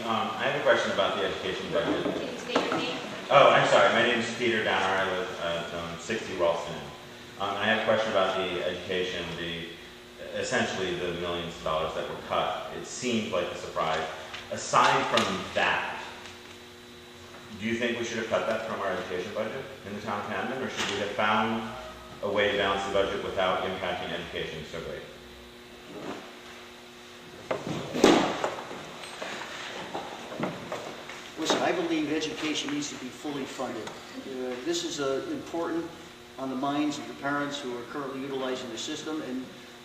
I have a question about the education budget. Can you state your name? Oh, I'm sorry. My name is Peter Downer. I live at 60 Ralston. I have a question about the education, essentially the millions of dollars that were cut. It seems like a surprise. Aside from that, do you think we should have cut that from our education budget in the town of Camden, or should we have found a way to balance the budget without impacting education so great? Listen, I believe education needs to be fully funded. This is important on the minds of the parents who are currently utilizing the system,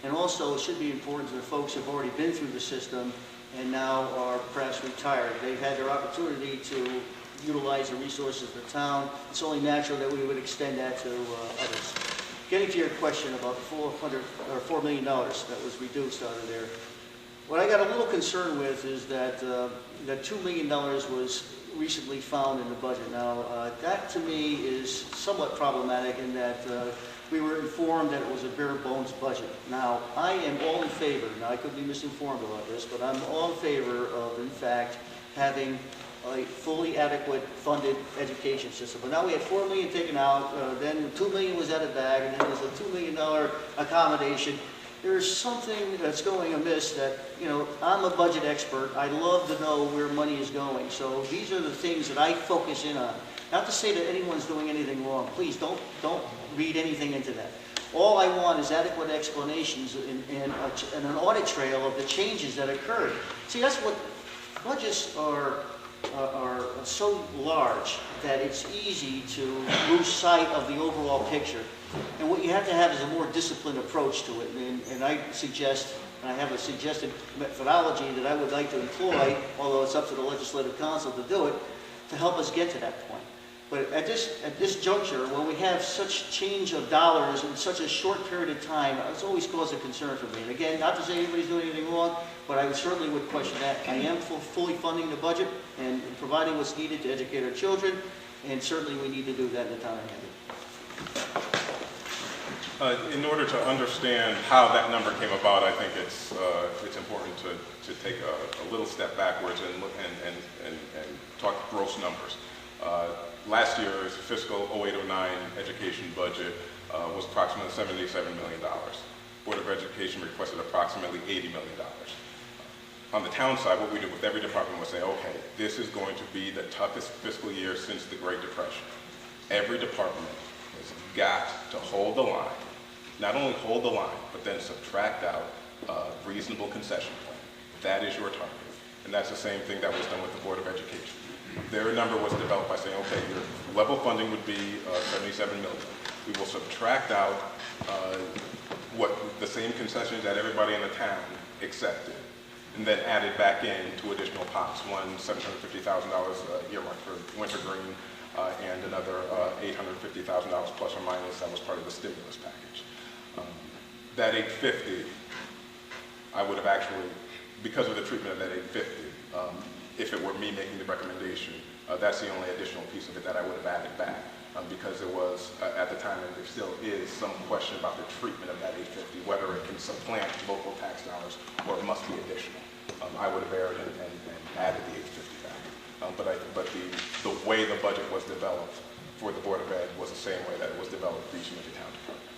and also it should be important to the folks who have already been through the system and now are perhaps retired. They've had their opportunity to utilize the resources of the town. It's only natural that we would extend that to others. Getting to your question about $4 million that was reduced out of there, what I got a little concerned with is that that $2 million was recently found in the budget. Now, that to me is somewhat problematic in that we were informed that it was a bare bones budget. Now, I am all in favor, now I could be misinformed about this, but I'm all in favor of, in fact, having a fully adequate funded education system. But now we had $4 million taken out, then $2 million was added back, and then there's a $2 million accommodation. There's something that's going amiss that, you know, I'm a budget expert. I love to know where money is going. So these are the things that I focus in on. Not to say that anyone's doing anything wrong. Please don't read anything into that. All I want is adequate explanations and an audit trail of the changes that occurred. See, that's what budgets are so large that it's easy to lose sight of the overall picture. And what you have to have is a more disciplined approach to it. And I suggest, and I have a suggested methodology that I would like to employ, although it's up to the Legislative Council to do it, to help us get to that point. But at this juncture, when we have such change of dollars in such a short period of time, it's always caused a concern for me. And again, not to say anybody's doing anything wrong, but I certainly would question that. I am fully funding the budget and providing what's needed to educate our children, and certainly we need to do that in the town of Camden. In order to understand how that number came about, I think it's important to take a little step backwards and look and talk gross numbers. Last year's fiscal 08-09 education budget was approximately $77 million. Board of Education requested approximately $80 million. On the town side, what we did with every department was say, okay, this is going to be the toughest fiscal year since the Great Depression. Every department has got to hold the line. Not only hold the line, but then subtract out a reasonable concession plan. That is your target. And that's the same thing that was done with the Board of Education. Their number was developed by saying, okay, your level funding would be $77 million. We will subtract out what the same concessions that everybody in the town accepted, and then add it back in to additional pots. One $750,000 earmarked for wintergreen, and another $850,000 plus or minus that was part of the stimulus package. That $850, I would have actually, because of the treatment of that $850, if it were me making the recommendation, that's the only additional piece of it that I would have added back, because there was, at the time, and there still is, some question about the treatment of that $850, whether it can supplant local tax dollars or it must be additional. I would have erred and added the $850 back. But the way the budget was developed for the Board of Ed was the same way that it was developed for each of the town departments.